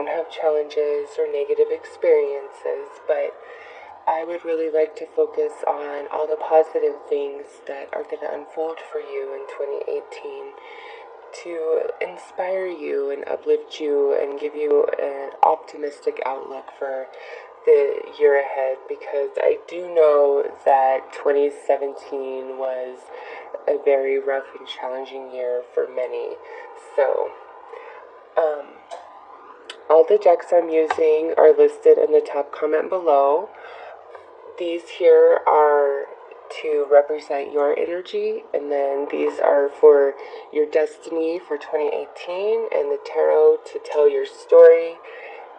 don't have challenges or negative experiences, but I would really like to focus on all the positive things that are going to unfold for you in 2018 to inspire you and uplift you and give you an optimistic outlook for the year ahead, because I do know that 2017 was a very rough and challenging year for many. So, all the decks I'm using are listed in the top comment below. These here are to represent your energy, and then these are for your destiny for 2018, and the tarot to tell your story,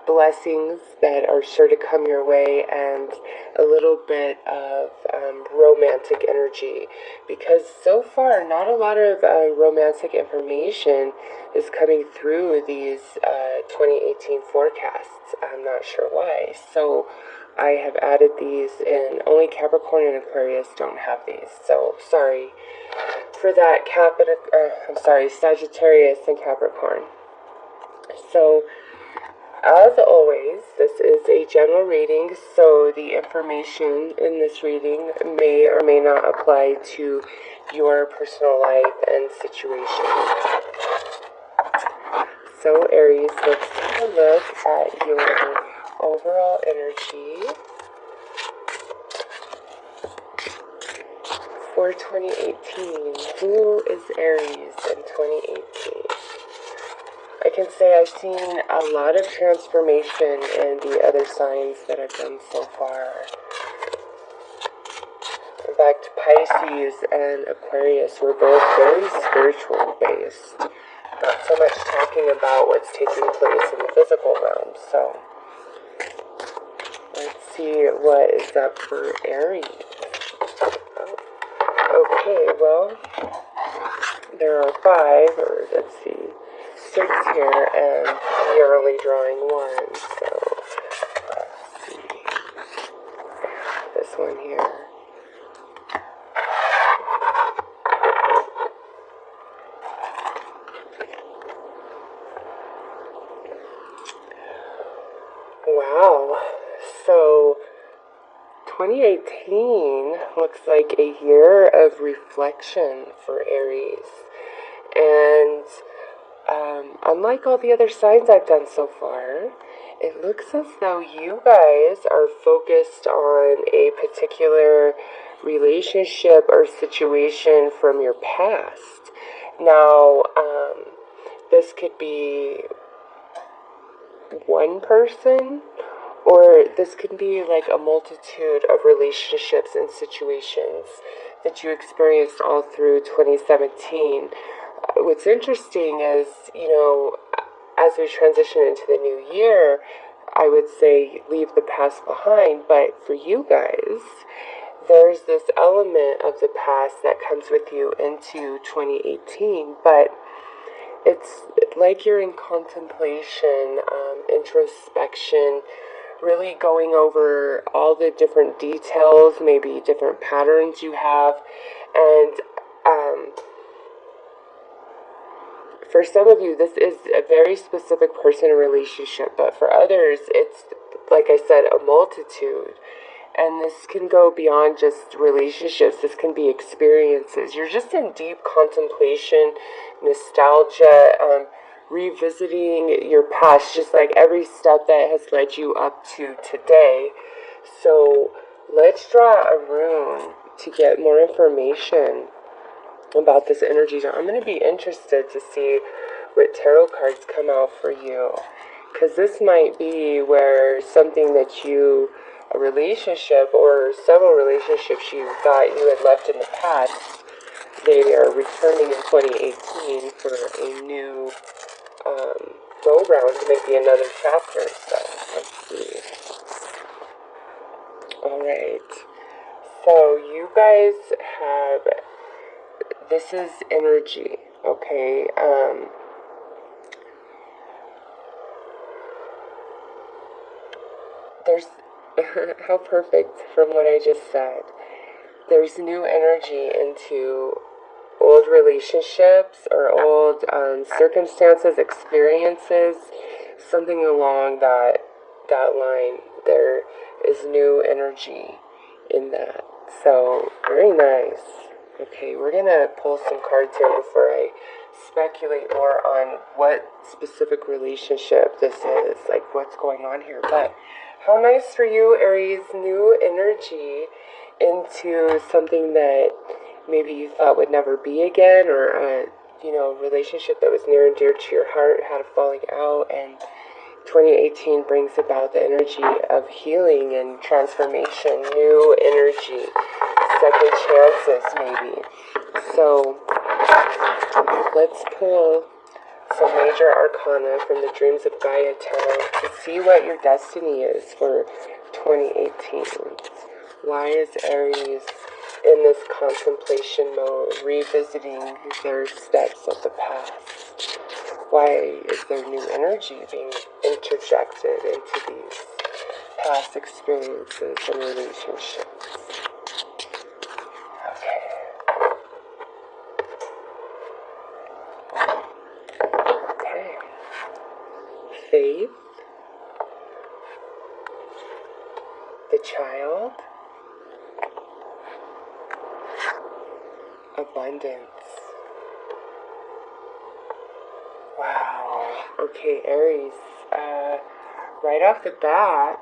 blessings that are sure to come your way, and a little bit of romantic energy, because so far not a lot of romantic information is coming through these 2018 forecasts. I'm not sure why, so I have added these in. Only Capricorn and Aquarius don't have these, so sorry for that. Sagittarius and Capricorn. So as always, this is a general reading, so the information in this reading may or may not apply to your personal life and situation. So Aries, let's take a look at your overall energy for 2018. Who is Aries in 2018? I can say I've seen a lot of transformation in the other signs that I've done so far. In fact, Pisces and Aquarius were both very spiritual based. Not so much talking about what's taking place in the physical realm. So, let's see what is up for Aries. Okay, well, there are 5, or let's see, 6 here, and we are only drawing 1, so let's see, this one here. Wow, so 2018 looks like a year of reflection for Aries, and unlike all the other signs I've done so far, it looks as though you guys are focused on a particular relationship or situation from your past. Now, this could be one person, or this could be like a multitude of relationships and situations that you experienced all through 2017. What's interesting is, as we transition into the new year, I would say leave the past behind, but for you guys, there's this element of the past that comes with you into 2018, but it's like you're in contemplation, introspection, really going over all the different details, maybe different patterns you have, and for some of you, this is a very specific person or relationship, but for others, it's, like I said, a multitude. And this can go beyond just relationships. This can be experiences. You're just in deep contemplation, nostalgia, revisiting your past, just like every step that has led you up to today. So let's draw a rune to get more information about this energy. I'm going to be interested to see what tarot cards come out for you, because this might be where something that a relationship or several relationships you thought you had left in the past, they are returning in 2018 for a new go round, maybe another chapter. So let's see. Alright, so you guys have, this is energy, okay? There's, how perfect from what I just said. There's new energy into old relationships or old circumstances, experiences. something along that line. There is new energy in that. So, very nice. Okay, we're gonna pull some cards here before I speculate more on what specific relationship this is, like what's going on here. But how nice for you, Aries, new energy into something that maybe you thought would never be again, or a relationship that was near and dear to your heart had a falling out, and 2018 brings about the energy of healing and transformation, new energy, second chances maybe. So let's pull some major arcana from the Dreams of Gaia Tarot to see what your destiny is for 2018. Why is Aries in this contemplation mode, revisiting their steps of the past? Why is there new energy being interjected into these past experiences and relationships? Okay. Okay. Faith, the child, abundance. Wow. Okay, Aries. Right off the bat,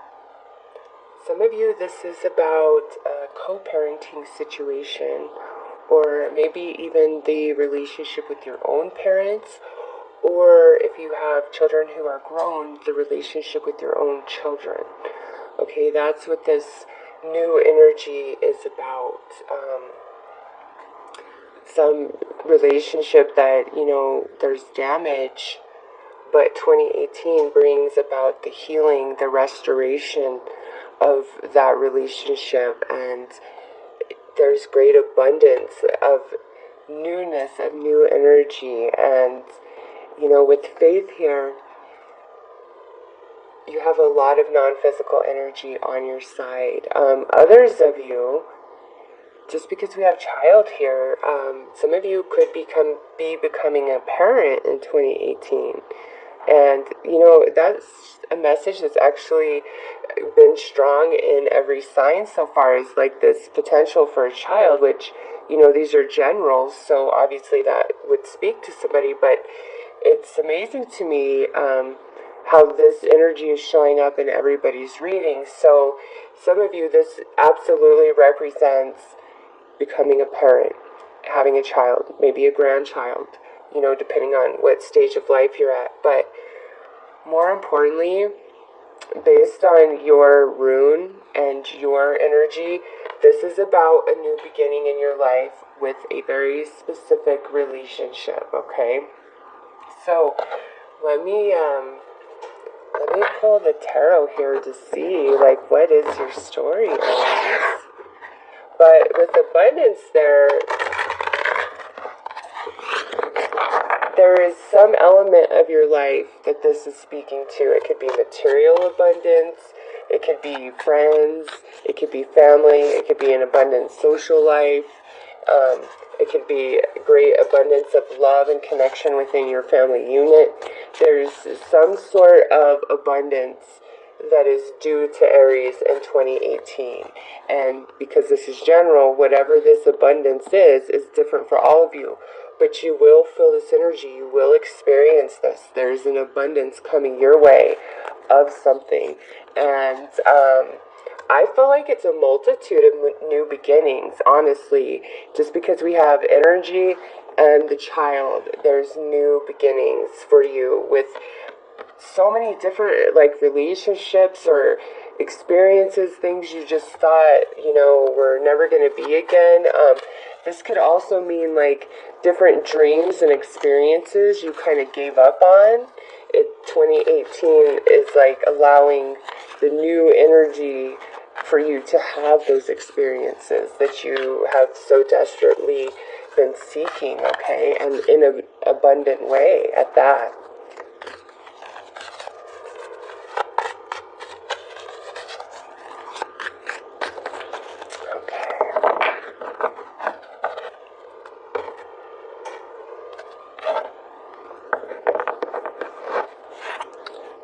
some of you, this is about a co-parenting situation, or maybe even the relationship with your own parents, or if you have children who are grown, the relationship with your own children. Okay, that's what this new energy is about. Some relationship that, there's damage, but 2018 brings about the healing, the restoration of that relationship, and there's great abundance of newness, of new energy. And with faith here, you have a lot of non-physical energy on your side. Others of you, just because we have child here, some of you could be becoming a parent in 2018. And, that's a message that's actually been strong in every sign so far, is like this potential for a child, which, these are generals, so obviously that would speak to somebody, but it's amazing to me how this energy is showing up in everybody's reading. So some of you, this absolutely represents becoming a parent, having a child, maybe a grandchild, depending on what stage of life you're at. But more importantly, based on your rune and your energy, this is about a new beginning in your life with a very specific relationship, okay? So let me pull the tarot here to see, like, what is your story, Aries? But with abundance there is some element of your life that this is speaking to. It could be material abundance, it could be friends, it could be family, it could be an abundant social life, it could be great abundance of love and connection within your family unit. There's some sort of abundance that is due to Aries in 2018. And because this is general, whatever this abundance is different for all of you. But you will feel this energy. You will experience this. There's an abundance coming your way of something. And I feel like it's a multitude of new beginnings, honestly. Just because we have energy and the child, there's new beginnings for you with so many different, like, relationships or experiences, things you just thought, were never going to be again. This could also mean, like, different dreams and experiences you kind of gave up on. 2018 is, like, allowing the new energy for you to have those experiences that you have so desperately been seeking, okay? And in an abundant way at that.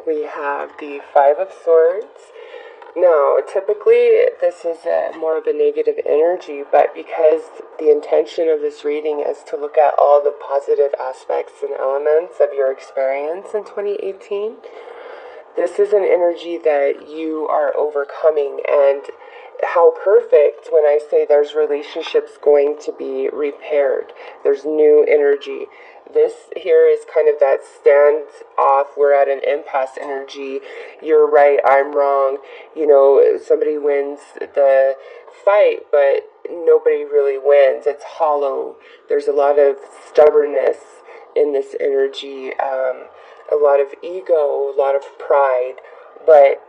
we have the Five of Swords. Now, typically, this is more of a negative energy, but because the intention of this reading is to look at all the positive aspects and elements of your experience in 2018, this is an energy that you are overcoming. And how perfect when I say there's relationships going to be repaired. There's new energy. This here is kind of that standoff. We're at an impasse energy. You're right, I'm wrong. You know, somebody wins the fight, but nobody really wins. It's hollow. There's a lot of stubbornness in this energy, a lot of ego, a lot of pride, but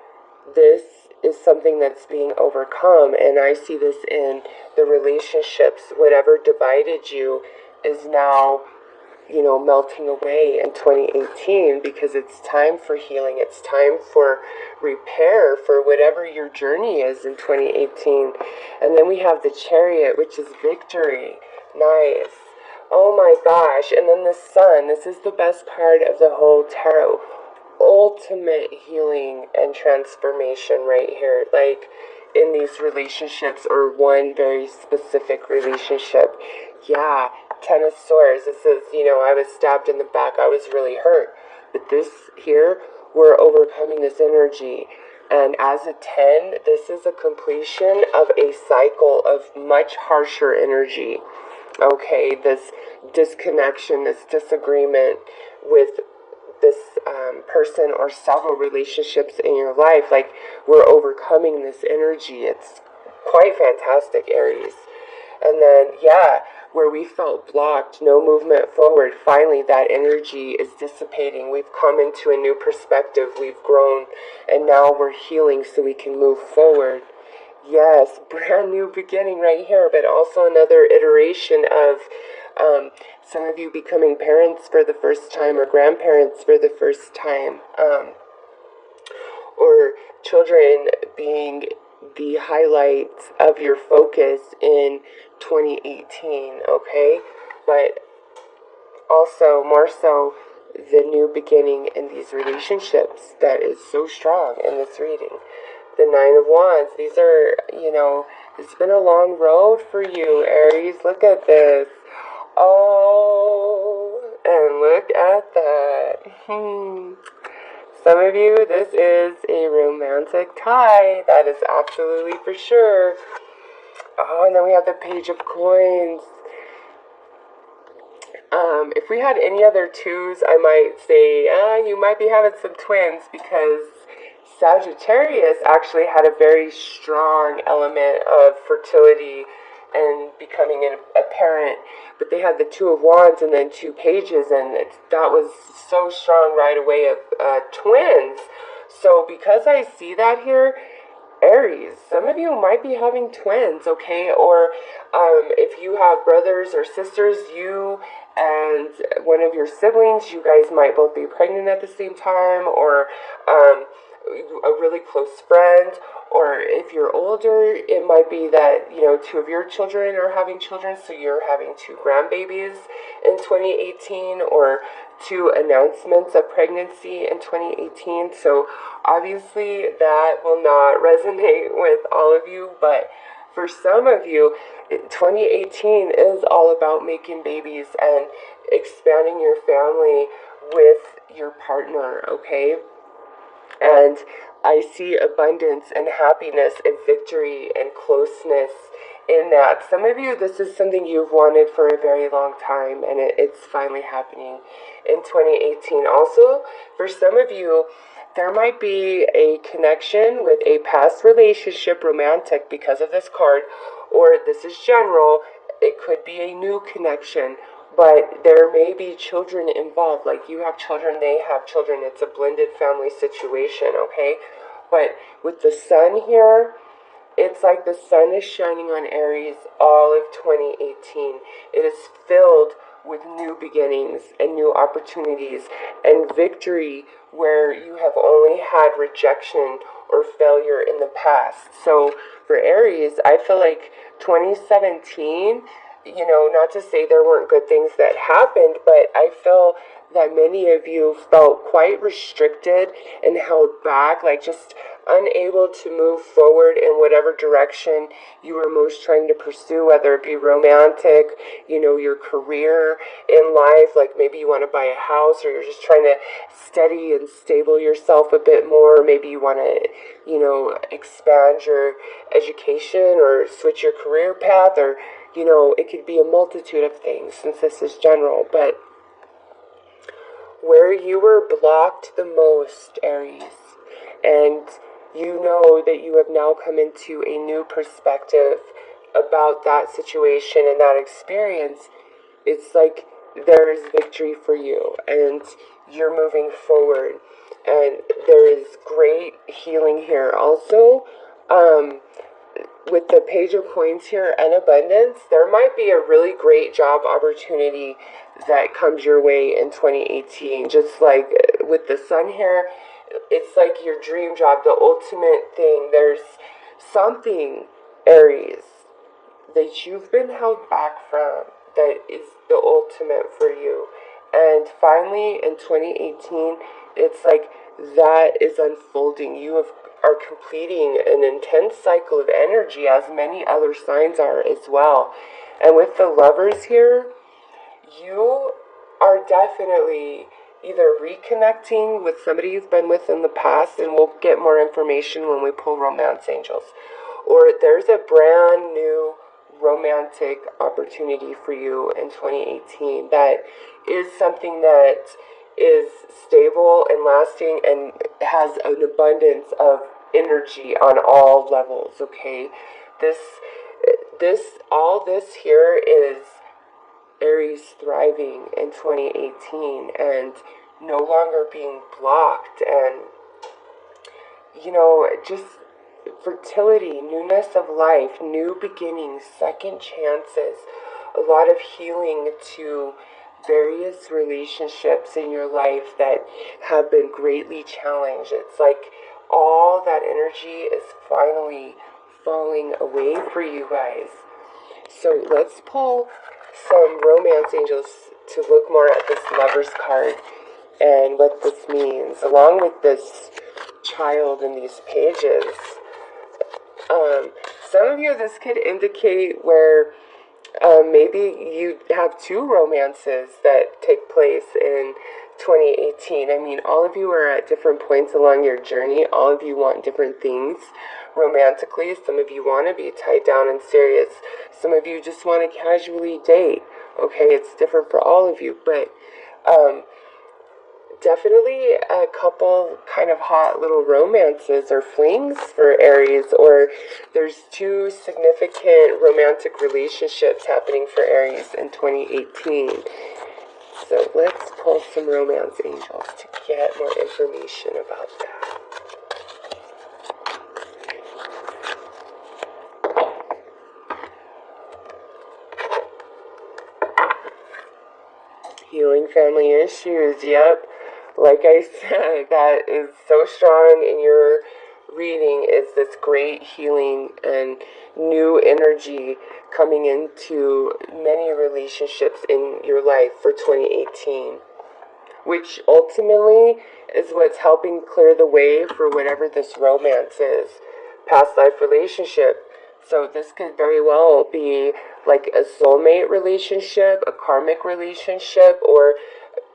this is something that's being overcome, and I see this in the relationships. Whatever divided you is now, you know, melting away in 2018, because it's time for healing. It's time for repair for whatever your journey is in 2018. And then we have the Chariot, which is victory. Nice. Oh my gosh. And then the Sun. This is the best card of the whole tarot. Ultimate healing and transformation right here. Like in these relationships, or one very specific relationship. Yeah, Ten of Swords. This is, you know, I was stabbed in the back. I was really hurt. But this here, we're overcoming this energy. And as a 10, this is a completion of a cycle of much harsher energy. Okay, this disconnection, this disagreement with this person or several relationships in your life. Like, we're overcoming this energy. It's quite fantastic, Aries. And then, yeah, where we felt blocked, no movement forward, finally that energy is dissipating. We've come into a new perspective. We've grown, and now we're healing so we can move forward. Yes, brand new beginning right here, but also another iteration of some of you becoming parents for the first time, or grandparents for the first time, or children being the highlights of your focus in 2018, okay? But also, more so, the new beginning in these relationships that is so strong in this reading. The Nine of Wands. These are, you know, it's been a long road for you, Aries. Look at this. Oh, and look at that. Some of you, this is a romantic tie. That is absolutely for sure. Oh, and then we have the Page of Coins. If we had any other twos, I might say, you might be having some twins, because Sagittarius actually had a very strong element of fertility and becoming a parent, but they had the Two of Wands and then two pages, and that was so strong right away of twins. So because I see that here, Aries, some of you might be having twins, okay? Or if you have brothers or sisters, you and one of your siblings, you guys might both be pregnant at the same time, or a really close friend. Or if you're older, it might be that, you know, two of your children are having children, so you're having two grandbabies in 2018, or two announcements of pregnancy in 2018. So obviously that will not resonate with all of you, but for some of you, 2018 is all about making babies and expanding your family with your partner, okay? And I see abundance and happiness and victory and closeness in that. Some of you, this is something you've wanted for a very long time, and it's finally happening in 2018. Also, for some of you, there might be a connection with a past relationship, romantic, because of this card, or this is general, it could be a new connection. But there may be children involved, like you have children, they have children. It's a blended family situation, okay? But with the Sun here, it's like the sun is shining on Aries all of 2018. It is filled with new beginnings and new opportunities and victory where you have only had rejection or failure in the past. So for Aries, I feel like 2017 not to say there weren't good things that happened, but I feel that many of you felt quite restricted and held back, like just unable to move forward in whatever direction you were most trying to pursue, whether it be romantic, your career in life, like maybe you want to buy a house, or you're just trying to steady and stable yourself a bit more. Maybe you want to, expand your education or switch your career path, or it could be a multitude of things since this is general. But where you were blocked the most, Aries, and you know that you have now come into a new perspective about that situation and that experience, it's like there is victory for you and you're moving forward. And there is great healing here. Also, with the Page of Coins here and abundance, there might be a really great job opportunity that comes your way in 2018. Just like with the Sun here, it's like your dream job, the ultimate thing. There's something, Aries, that you've been held back from that is the ultimate for you. And finally, in 2018, it's like that is unfolding. You are completing an intense cycle of energy, as many other signs are as well. And with the Lovers here, you are definitely either reconnecting with somebody you've been with in the past, and we'll get more information when we pull Romance Angels, or there's a brand new romantic opportunity for you in 2018 that is something that is stable and lasting and has an abundance of energy on all levels. Okay, all this here is Aries thriving in 2018 and no longer being blocked, and just fertility, newness of life, new beginnings, second chances, a lot of healing to various relationships in your life that have been greatly challenged. It's like all that energy is finally falling away for you guys. So let's pull some Romance Angels to look more at this Lover's card and what this means, along with this Child in these pages. Some of you, this could indicate where maybe you have two romances that take place in 2018. I mean, all of you are at different points along your journey. All of you want different things romantically. Some of you want to be tied down and serious. Some of you just want to casually date. Okay, it's different for all of you, but definitely a couple kind of hot little romances or flings for Aries, or there's two significant romantic relationships happening for Aries in 2018. So let's pull some Romance Angels to get more information about that. Healing family issues, yep. Like I said, that is so strong in your reading, is this great healing and new energy coming into many relationships in your life for 2018, which ultimately is what's helping clear the way for whatever this romance is, past life relationship. So this could very well be like a soulmate relationship, a karmic relationship, or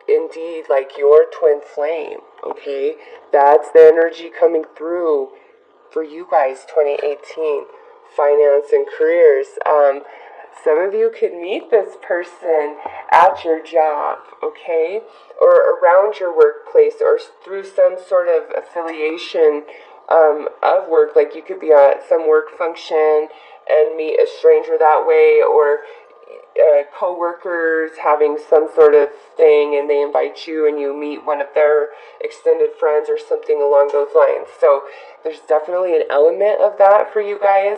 indeed like your twin flame. Okay, that's the energy coming through for you guys 2018. Finance and careers. Some of you could meet this person at your job, okay, or around your workplace, or through some sort of affiliation of work. Like you could be at some work function and meet a stranger that way, or co-workers having some sort of thing and they invite you and you meet one of their extended friends or something along those lines. So there's definitely an element of that for you guys.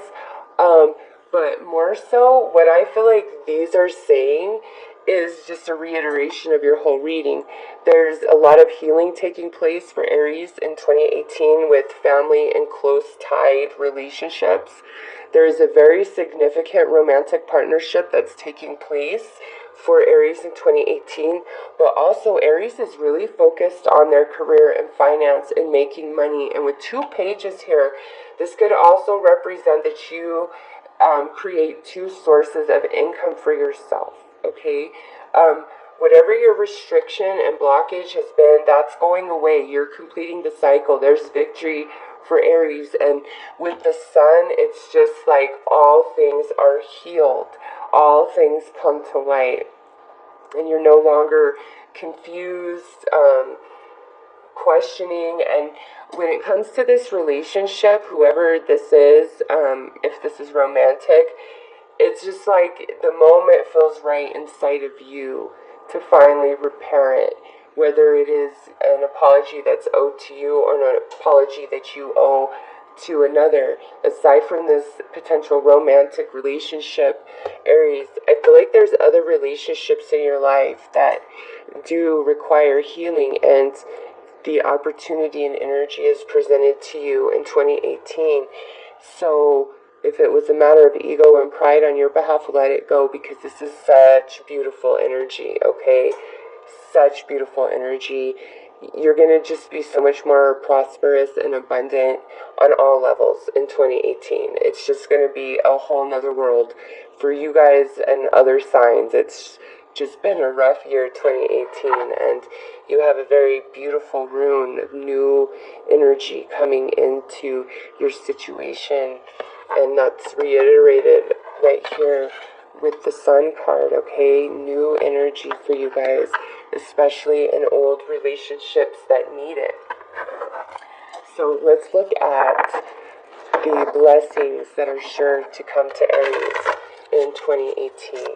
But more so, what I feel like these are saying is just a reiteration of your whole reading. There's a lot of healing taking place for Aries in 2018 with family and close tied relationships. There is a very significant romantic partnership that's taking place for Aries in 2018, but also Aries is really focused on their career and finance and making money. And with 2 pages here, this could also represent that you create 2 sources of income for yourself, okay? Whatever your restriction and blockage has been, that's going away. You're completing the cycle. There's victory for Aries. And with the sun, it's just like all things are healed. All things come to light. And you're no longer confused, questioning. And when it comes to this relationship, whoever this is, if this is romantic, it's just like the moment feels right inside of you to finally repair it, whether it is an apology that's owed to you or an apology that you owe to another. Aside from this potential romantic relationship, Aries, I feel like there's other relationships in your life that do require healing, and the opportunity and energy is presented to you in 2018. So if it was a matter of ego and pride on your behalf, let it go, because this is such beautiful energy, okay? Such beautiful energy. You're going to just be so much more prosperous and abundant on all levels in 2018. It's just going to be a whole nother world for you guys and other signs. It's just been a rough year, 2018, and you have a very beautiful rune of new energy coming into your situation. And that's reiterated right here with the Sun card, okay? New energy for you guys, especially in old relationships that need it. So let's look at the blessings that are sure to come to Aries in 2018.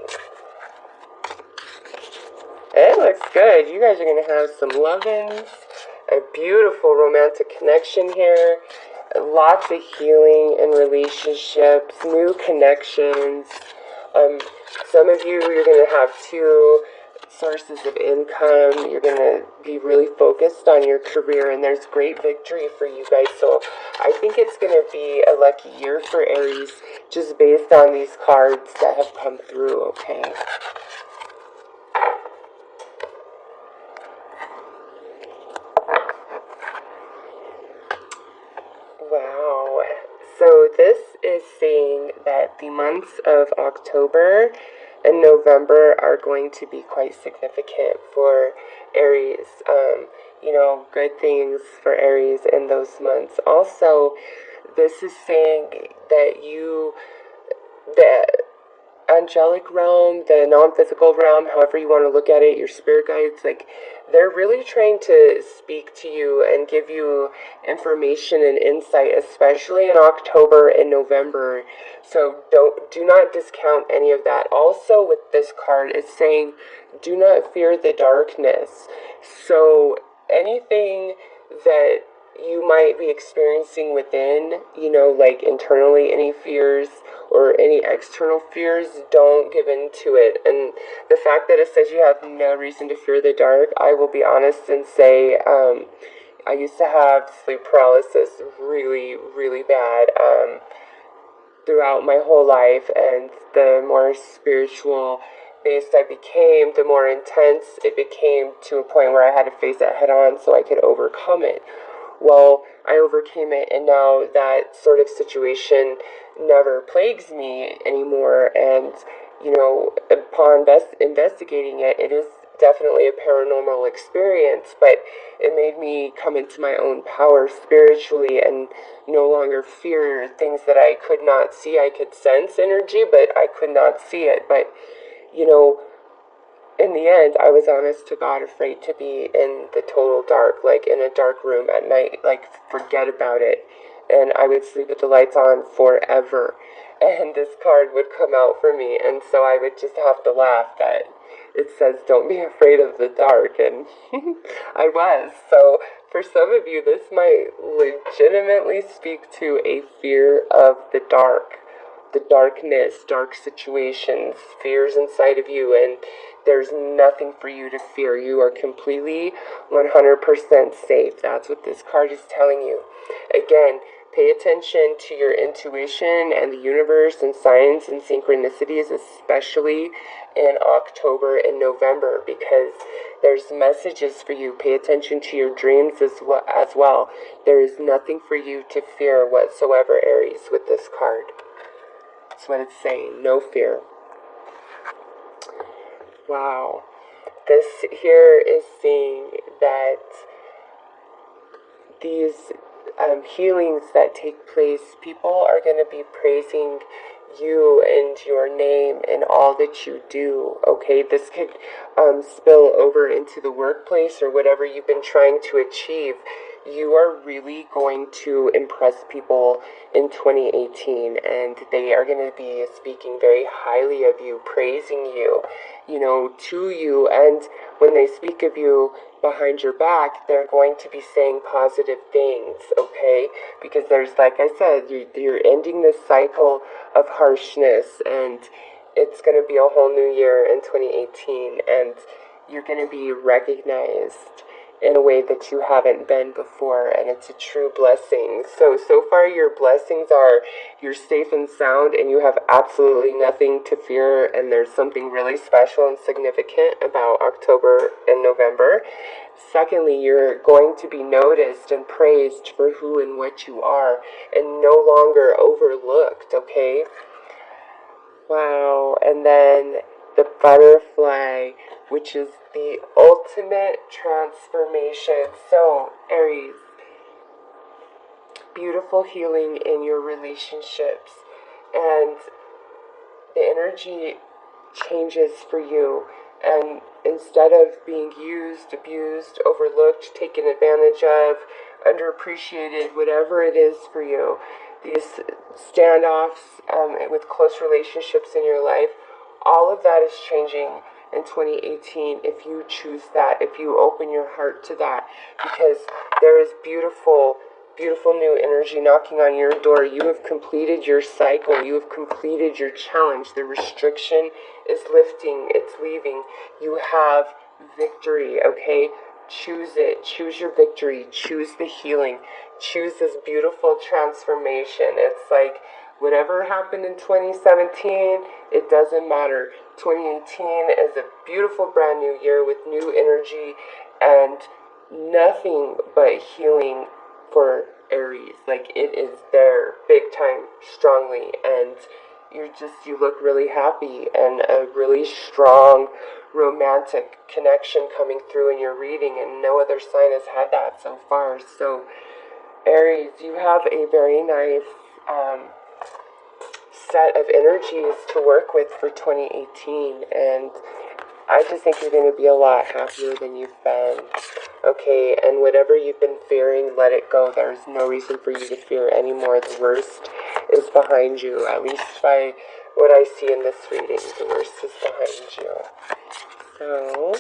It looks good. You guys are going to have some love-ins, a beautiful romantic connection here. Lots of healing in relationships, new connections. Some of you, you're going to have 2 sources of income. You're going to be really focused on your career, and there's great victory for you guys. So I think it's going to be a lucky year for Aries, just based on these cards that have come through, okay? Wow. So this is saying that the months of October and November are going to be quite significant for Aries. Good things for Aries in those months. Also, this is saying that the angelic realm, the non-physical realm, however you want to look at it, your spirit guides, like, they're really trying to speak to you and give you information and insight, especially in October and November. So do not discount any of that. Also, with this card, it's saying, do not fear the darkness. So anything that you might be experiencing within, like internally, any fears or any external fears, don't give in to it. And the fact that it says you have no reason to fear the dark, I will be honest and say, I used to have sleep paralysis really, really bad throughout my whole life, and the more spiritual based I became, the more intense it became, to a point where I had to face it head on so I could overcome it. Well, I overcame it, and now that sort of situation never plagues me anymore. And, upon investigating it, it is definitely a paranormal experience, but it made me come into my own power spiritually and no longer fear things that I could not see. I could sense energy, but I could not see it. But, in the end, I was honest to God afraid to be in the total dark, like in a dark room at night, like forget about it. And I would sleep with the lights on forever. And this card would come out for me. And so I would just have to laugh that it says, don't be afraid of the dark. And I was. So for some of you, this might legitimately speak to a fear of the dark. The darkness, dark situations, fears inside of you, and there's nothing for you to fear. You are completely 100% safe. That's what this card is telling you. Again, Pay attention to your intuition and the universe and signs and synchronicities, especially in October and November, because there's messages for you. Pay attention to your dreams as well. There is nothing for you to fear whatsoever, Aries, with this card. That's what it's saying. No fear. Wow. This here is saying that these healings that take place, people are going to be praising you and your name and all that you do, okay? This could spill over into the workplace or whatever you've been trying to achieve. You are really going to impress people in 2018, and they are going to be speaking very highly of you, praising you, to you. And when they speak of you behind your back, they're going to be saying positive things, okay? Because there's, like I said, you're ending this cycle of harshness, and it's going to be a whole new year in 2018, and you're going to be recognized in a way that you haven't been before, and it's a true blessing. So far your blessings are you're safe and sound, and you have absolutely nothing to fear, and there's something really special and significant about October and November. Secondly, you're going to be noticed and praised for who and what you are, and no longer overlooked, okay? Wow. And then the butterfly, which is the ultimate transformation. So, Aries, beautiful healing in your relationships, and the energy changes for you, and instead of being used, abused, overlooked, taken advantage of, underappreciated, whatever it is for you, these standoffs with close relationships in your life, all of that is changing in 2018 if you choose that, if you open your heart to that, because there is beautiful new energy knocking on your door. You have completed your cycle. You have completed your challenge. The restriction is lifting. It's leaving. You have victory, okay? Choose it. Choose your victory. Choose the healing. Choose this beautiful transformation. It's like whatever happened in 2017, it doesn't matter. 2018 is a beautiful brand new year with new energy and nothing but healing for Aries. Like, it is there big time, strongly, and you look really happy, and a really strong romantic connection coming through in your reading, and no other sign has had that so far. So Aries, you have a very nice set of energies to work with for 2018, and I just think you're going to be a lot happier than you've been, okay? And whatever you've been fearing, let it go. There's no reason for you to fear anymore. The worst is behind you, at least by what I see in this reading. The worst is behind you. So,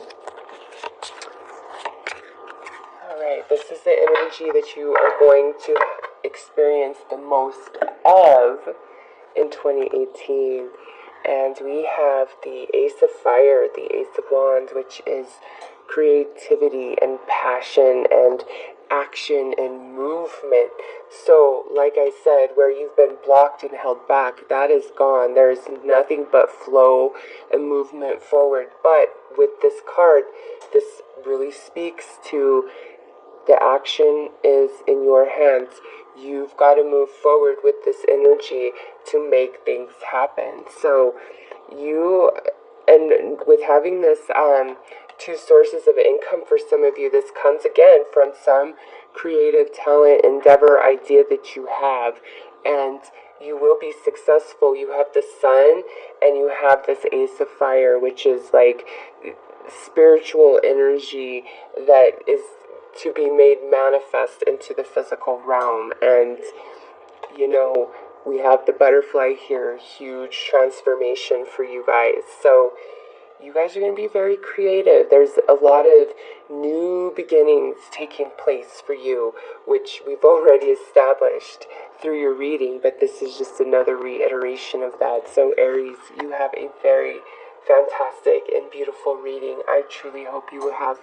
alright, this is the energy that you are going to experience the most of in 2018. And we have the Ace of Fire, the Ace of Wands, which is creativity and passion and action and movement. So, like I said, where you've been blocked and held back, that is gone. There's nothing but flow and movement forward. But with this card, this really speaks to the action is in your hands. You've got to move forward with this energy to make things happen. So and with having this two sources of income for some of you, this comes again from some creative talent, endeavor, idea that you have, and you will be successful. You have the Sun, and you have this Ace of Fire, which is like spiritual energy that is to be made manifest into the physical realm. And we have the butterfly here, huge transformation for you guys. So you guys are going to be very creative. There's a lot of new beginnings taking place for you, which we've already established through your reading, but this is just another reiteration of that. So Aries, you have a very fantastic and beautiful reading. I truly hope you will have